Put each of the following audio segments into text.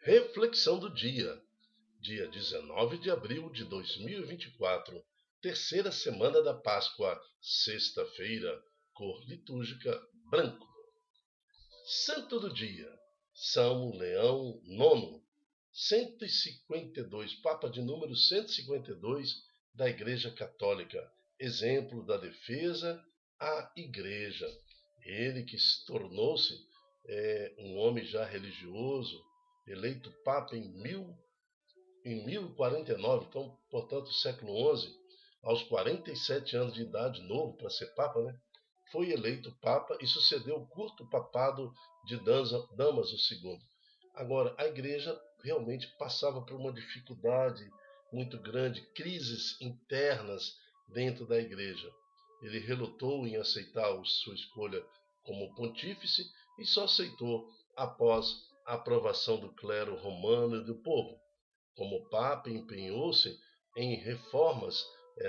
Reflexão do dia 19 de abril de 2024, terceira semana da Páscoa, sexta-feira, cor litúrgica branco. Santo do dia, São Leão IX, 152, Papa de número 152 da Igreja Católica, exemplo da defesa à Igreja. Ele que tornou-se um homem já religioso, eleito Papa em 1049, então, portanto, século XI, aos 47 anos de idade, novo para ser Papa, né? Foi eleito Papa e sucedeu o curto papado de Damaso II. Agora, a Igreja realmente passava por uma dificuldade muito grande, crises internas dentro da Igreja. Ele relutou em aceitar sua escolha como pontífice e só aceitou após a aprovação do clero romano e do povo. Como Papa, empenhou-se em reformas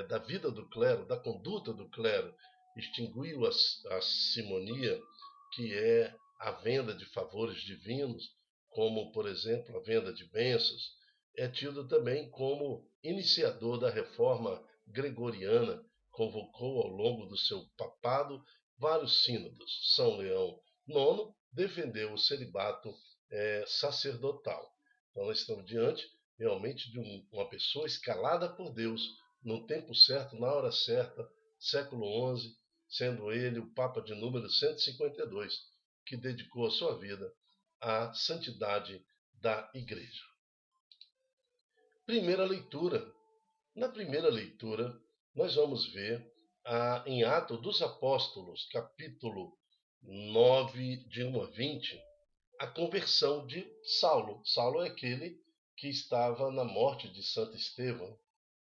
da vida do clero, da conduta do clero, extinguiu a simonia, que é a venda de favores divinos, como, por exemplo, a venda de bênçãos. É tido também como iniciador da reforma gregoriana, convocou ao longo do seu papado vários sínodos. São Leão IX defendeu o celibato sacerdotal. Então, nós estamos diante realmente de uma pessoa escalada por Deus no tempo certo, na hora certa, século XI, sendo ele o Papa de número 152, que dedicou a sua vida à santidade da Igreja. Primeira leitura. Na primeira leitura, nós vamos ver em Atos dos Apóstolos, capítulo 9, de 1 a 20, a conversão de Saulo. Saulo é aquele que estava na morte de Santo Estevão,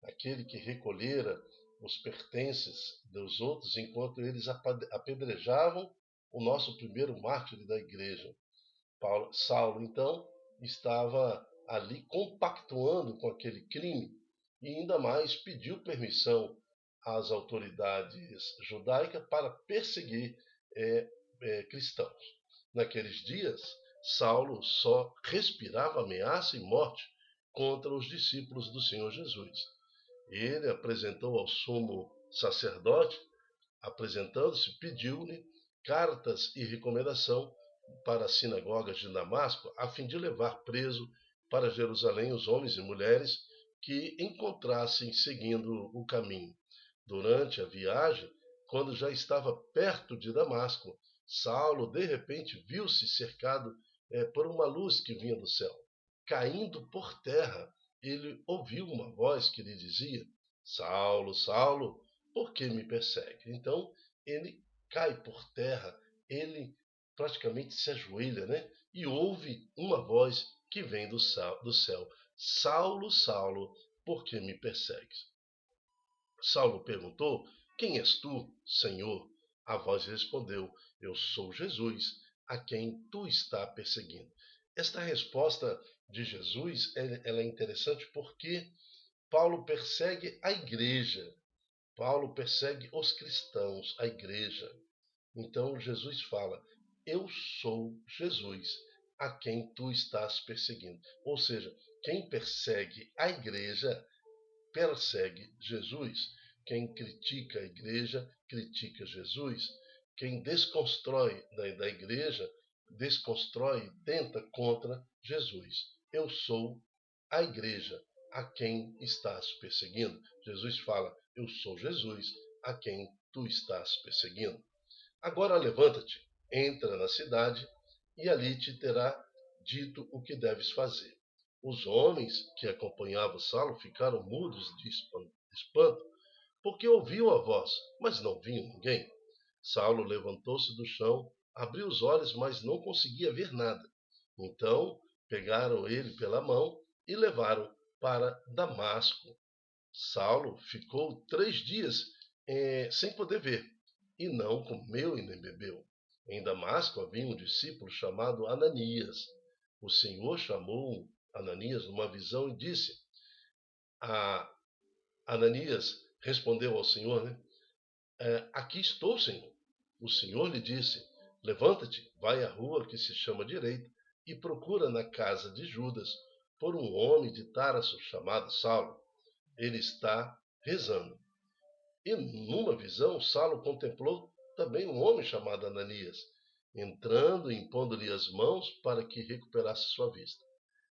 aquele que recolhera os pertences dos outros enquanto eles apedrejavam o nosso primeiro mártir da igreja. Saulo, então, estava ali compactuando com aquele crime e ainda mais pediu permissão às autoridades judaicas para perseguir cristãos. Naqueles dias, Saulo só respirava ameaça e morte contra os discípulos do Senhor Jesus. Ele apresentou ao sumo sacerdote, apresentando-se, pediu-lhe cartas e recomendação para as sinagogas de Damasco, a fim de levar preso para Jerusalém os homens e mulheres que encontrassem seguindo o caminho. Durante a viagem, quando já estava perto de Damasco, Saulo, de repente, viu-se cercado por uma luz que vinha do céu. Caindo por terra, ele ouviu uma voz que lhe dizia: Saulo, Saulo, por que me persegue? Então, ele cai por terra, ele praticamente se ajoelha, né? E ouve uma voz que vem do céu: Saulo, Saulo, por que me persegues? Saulo perguntou: Quem és tu, Senhor? A voz respondeu: Eu sou Jesus, a quem tu está perseguindo. Esta resposta de Jesus ela é interessante porque Paulo persegue a igreja. Paulo persegue os cristãos, a igreja. Então Jesus fala: Eu sou Jesus, a quem tu estás perseguindo. Ou seja, quem persegue a igreja persegue Jesus. Quem critica a igreja, critica Jesus. Quem desconstrói da igreja, desconstrói e tenta contra Jesus. Eu sou a igreja a quem estás perseguindo. Jesus fala: Eu sou Jesus a quem tu estás perseguindo. Agora levanta-te, entra na cidade e ali te terá dito o que deves fazer. Os homens que acompanhavam Saulo ficaram mudos de espanto, porque ouviam a voz, mas não viam ninguém. Saulo levantou-se do chão, abriu os olhos, mas não conseguia ver nada. Então pegaram ele pela mão e levaram para Damasco. Saulo ficou 3 dias sem poder ver, e não comeu e nem bebeu. Em Damasco havia um discípulo chamado Ananias. O Senhor chamou Ananias numa visão e disse: Ananias respondeu ao Senhor, né? Aqui estou, Senhor. O Senhor lhe disse: Levanta-te, vai à rua que se chama Direita, e procura na casa de Judas por um homem de Tarso chamado Saulo. Ele está rezando. E numa visão, Saulo contemplou também um homem chamado Ananias, entrando e impondo-lhe as mãos para que recuperasse sua vista.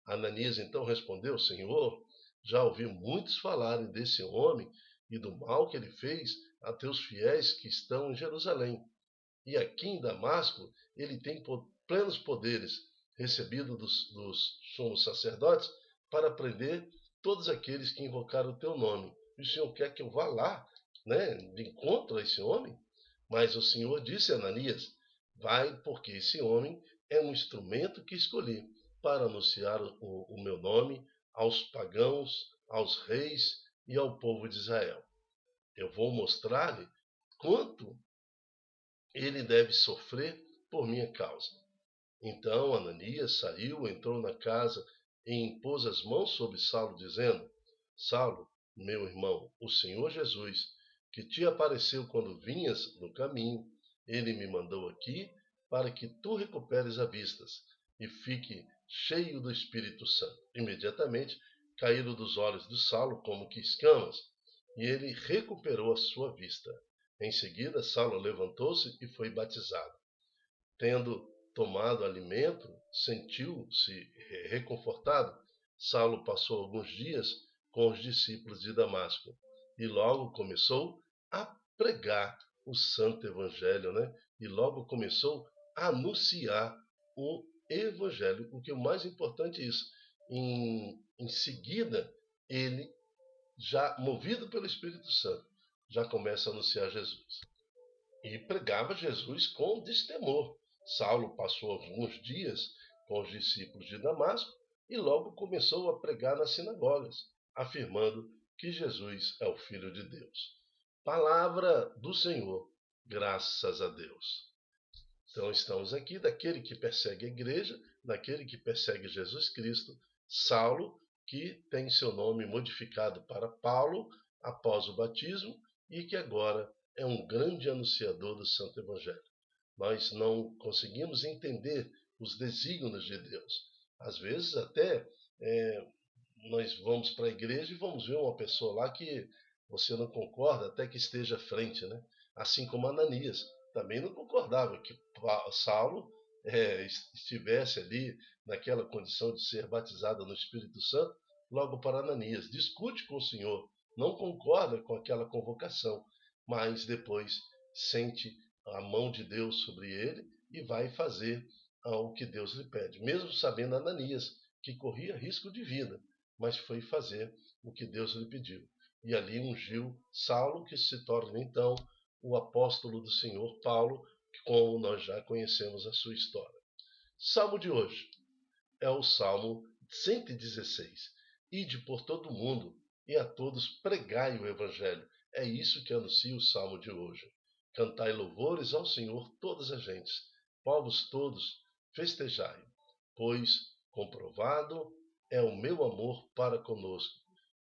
Ananias então respondeu: Senhor, já ouvi muitos falarem desse homem e do mal que ele fez a teus fiéis que estão em Jerusalém. E aqui em Damasco ele tem plenos poderes, recebido dos sumos sacerdotes, para prender todos aqueles que invocaram o teu nome. E o Senhor quer que eu vá lá, de encontro a esse homem? Mas o Senhor disse a Ananias: vai, porque esse homem é um instrumento que escolhi para anunciar o meu nome aos pagãos, aos reis e ao povo de Israel. Eu vou mostrar-lhe quanto ele deve sofrer por minha causa. Então Ananias saiu, entrou na casa e impôs as mãos sobre Saulo, dizendo: Saulo, meu irmão, o Senhor Jesus, que te apareceu quando vinhas no caminho, ele me mandou aqui para que tu recuperes a vista e fique cheio do Espírito Santo. Imediatamente caíram dos olhos de Saulo como que escamas, e ele recuperou a sua vista. Em seguida, Saulo levantou-se e foi batizado. Tendo tomado alimento, sentiu-se reconfortado. Saulo passou alguns dias com os discípulos de Damasco e logo começou a pregar o santo evangelho, E logo começou a anunciar o evangelho. O que é o mais importante é isso. Em seguida, ele, já movido pelo Espírito Santo, já começa a anunciar Jesus. E pregava Jesus com destemor. Saulo passou alguns dias com os discípulos de Damasco e logo começou a pregar nas sinagogas, afirmando que Jesus é o Filho de Deus. Palavra do Senhor, graças a Deus. Então estamos aqui daquele que persegue a igreja, daquele que persegue Jesus Cristo, Saulo, que tem seu nome modificado para Paulo após o batismo e que agora é um grande anunciador do Santo Evangelho. Nós não conseguimos entender os desígnios de Deus. Às vezes até nós vamos para a igreja e vamos ver uma pessoa lá que você não concorda, até que esteja à frente, Assim como Ananias também não concordava que Saulo estivesse ali naquela condição de ser batizado no Espírito Santo, logo para Ananias. Discute com o Senhor, não concorda com aquela convocação, mas depois sente a mão de Deus sobre ele e vai fazer o que Deus lhe pede. Mesmo sabendo Ananias que corria risco de vida, mas foi fazer o que Deus lhe pediu. E ali ungiu Saulo, que se torna então o apóstolo do Senhor Paulo, como nós já conhecemos a sua história. Salmo de hoje é o Salmo 116. Ide por todo o mundo e a todos pregai o Evangelho. É isso que anuncia o Salmo de hoje. Cantai louvores ao Senhor todas as gentes, povos todos, festejai, pois comprovado é o meu amor para conosco,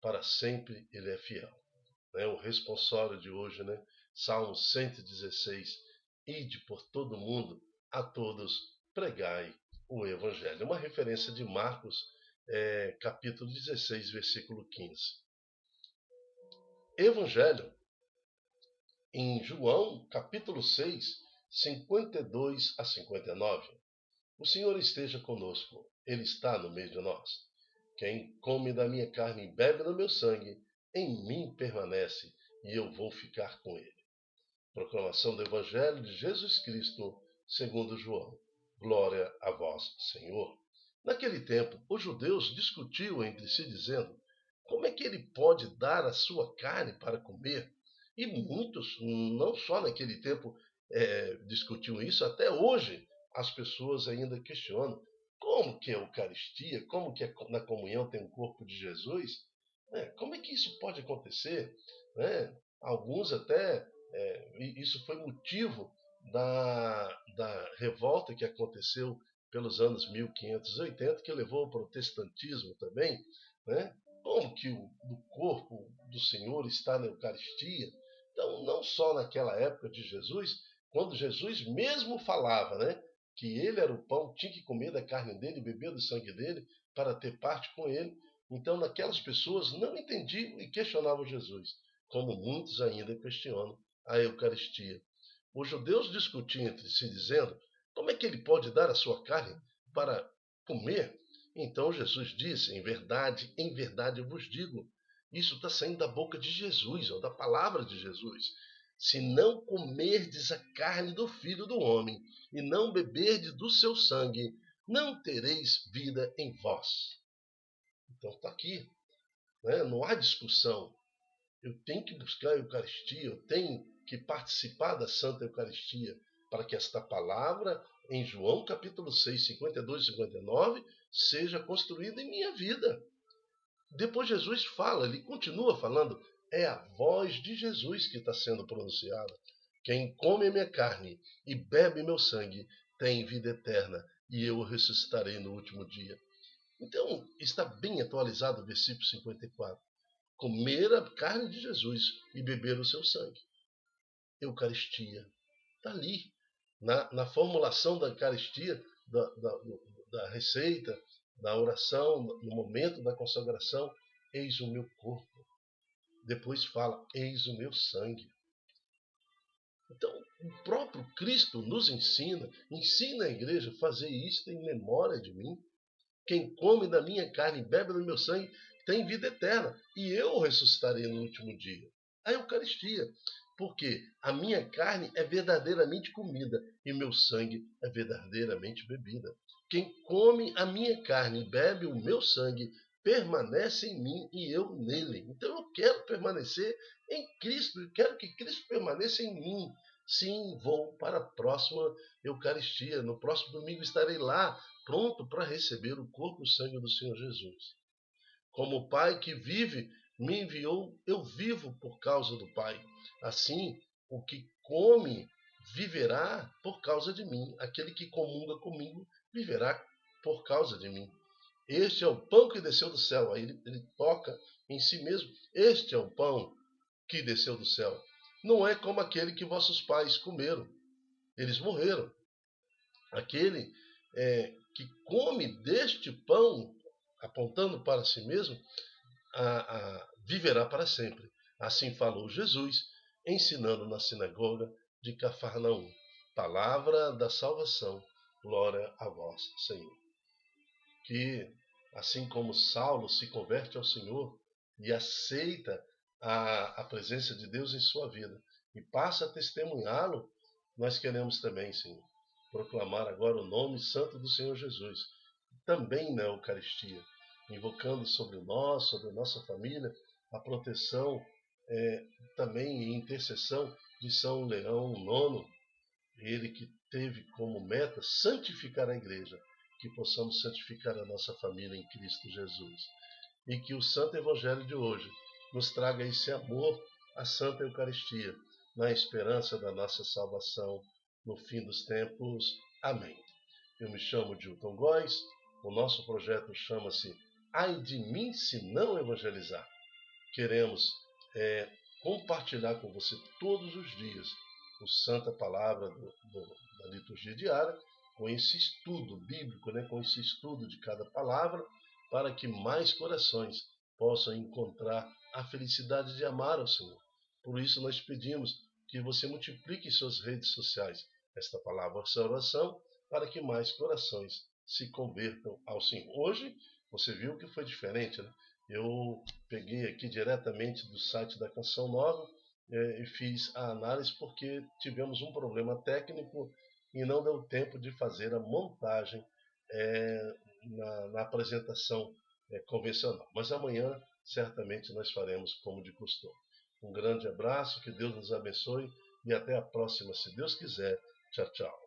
para sempre ele é fiel. O responsório de hoje, Salmo 116, ide por todo mundo, a todos pregai o Evangelho. Uma referência de Marcos, capítulo 16, versículo 15. Evangelho, em João, capítulo 6, 52 a 59. O Senhor esteja conosco, Ele está no meio de nós. Quem come da minha carne e bebe do meu sangue, em mim permanece, e eu vou ficar com ele. Proclamação do Evangelho de Jesus Cristo, segundo João. Glória a vós, Senhor. Naquele tempo, os judeus discutiam entre si, dizendo: como é que ele pode dar a sua carne para comer? E muitos, não só naquele tempo, discutiam isso, até hoje as pessoas ainda questionam. Como que é a Eucaristia? Como que na comunhão tem o corpo de Jesus? Como é que isso pode acontecer? Alguns até, isso foi motivo da revolta que aconteceu pelos anos 1580, que levou ao protestantismo também, Como que o corpo do Senhor está na Eucaristia? Então, não só naquela época de Jesus, quando Jesus mesmo falava, que ele era o pão, tinha que comer da carne dele, beber do sangue dele, para ter parte com ele. Então, naquelas pessoas não entendiam e questionavam Jesus, como muitos ainda questionam a Eucaristia. Os judeus discutiam entre si, dizendo: como é que ele pode dar a sua carne para comer? Então Jesus disse: em verdade eu vos digo. Isso está saindo da boca de Jesus, ou da palavra de Jesus. Se não comerdes a carne do Filho do Homem e não beberdes do seu sangue, não tereis vida em vós. Então está aqui, né? Não há discussão. Eu tenho que buscar a Eucaristia, eu tenho que participar da Santa Eucaristia, para que esta palavra, em João capítulo 6, 52 e 59, seja construída em minha vida. Depois Jesus fala, ele continua falando, é a voz de Jesus que está sendo pronunciada. Quem come a minha carne e bebe meu sangue tem vida eterna, e eu o ressuscitarei no último dia. Então, está bem atualizado o versículo 54. Comer a carne de Jesus e beber o seu sangue. Eucaristia. Está ali. Na formulação da Eucaristia, da receita, da oração, no momento da consagração, eis o meu corpo. Depois fala, eis o meu sangue. Então, o próprio Cristo nos ensina a igreja a fazer isto em memória de mim. Quem come da minha carne e bebe do meu sangue tem vida eterna, e eu o ressuscitarei no último dia. A Eucaristia. Porque a minha carne é verdadeiramente comida e meu sangue é verdadeiramente bebida. Quem come a minha carne e bebe o meu sangue permanece em mim e eu nele. Então eu quero permanecer em Cristo, eu quero que Cristo permaneça em mim. Sim, vou para a próxima Eucaristia. No próximo domingo estarei lá, pronto para receber o corpo e o sangue do Senhor Jesus. Como o Pai que vive me enviou, eu vivo por causa do Pai. Assim, o que come viverá por causa de mim. Aquele que comunga comigo viverá por causa de mim. Este é o pão que desceu do céu. Aí ele toca em si mesmo. Este é o pão que desceu do céu. Não é como aquele que vossos pais comeram. Eles morreram. Aquele que come deste pão, apontando para si mesmo, viverá para sempre. Assim falou Jesus, ensinando na sinagoga de Cafarnaum. Palavra da salvação. Glória a vós, Senhor. Que, assim como Saulo se converte ao Senhor e aceita a presença de Deus em sua vida e passa a testemunhá-lo, nós queremos também, Senhor, proclamar agora o nome santo do Senhor Jesus, também na Eucaristia, invocando sobre nós, sobre a nossa família, a proteção também e intercessão de São Leão IX, ele que teve como meta santificar a igreja, que possamos santificar a nossa família em Cristo Jesus. E que o Santo Evangelho de hoje nos traga esse amor à Santa Eucaristia, na esperança da nossa salvação no fim dos tempos. Amém. Eu me chamo Dilton Góes, o nosso projeto chama-se Ai de mim se não evangelizar. Queremos compartilhar com você todos os dias a Santa Palavra da liturgia diária, com esse estudo bíblico, com esse estudo de cada palavra, para que mais corações possam encontrar a felicidade de amar ao Senhor. Por isso nós pedimos que você multiplique em suas redes sociais esta palavra, essa oração, para que mais corações se convertam ao Senhor. Hoje, você viu que foi diferente, né? Eu peguei aqui diretamente do site da Canção Nova e fiz a análise porque tivemos um problema técnico e não deu tempo de fazer a montagem na apresentação convencional. Mas amanhã, certamente, nós faremos como de costume. Um grande abraço, que Deus nos abençoe e até a próxima, se Deus quiser. Tchau, tchau.